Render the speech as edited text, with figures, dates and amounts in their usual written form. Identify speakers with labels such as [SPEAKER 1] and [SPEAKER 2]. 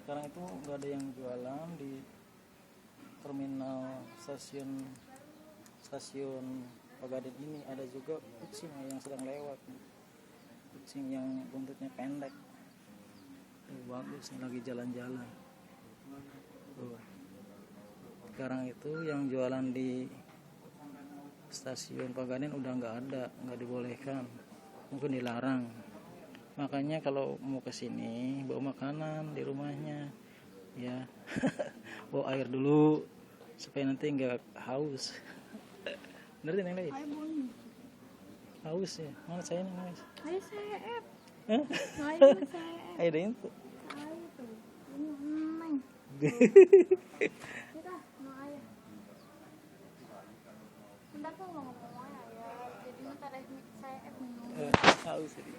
[SPEAKER 1] sekarang itu nggak ada yang jualan di terminal stasiun Pegadaian ini. Ada juga kucing yang sedang lewat, kucing yang buntutnya pendek. Bagus nih, lagi jalan-jalan. Sekarang itu yang jualan di stasiun Pegadaian udah nggak dibolehkan, mungkin dilarang. Makanya kalau mau kesini bawa makanan di rumahnya ya. Bawa air dulu supaya nanti nggak haus. Bener yang lain? Haus ya? Mana saya nih haus?
[SPEAKER 2] Ayo seep.
[SPEAKER 1] Hah?
[SPEAKER 2] Ayo seep.
[SPEAKER 1] Ayo deh itu.
[SPEAKER 2] Ayo tuh. Ini kita mau ayo. Bentar tuh mau ngomong ya. Jadi ntar seep minum.
[SPEAKER 1] Haus jadi.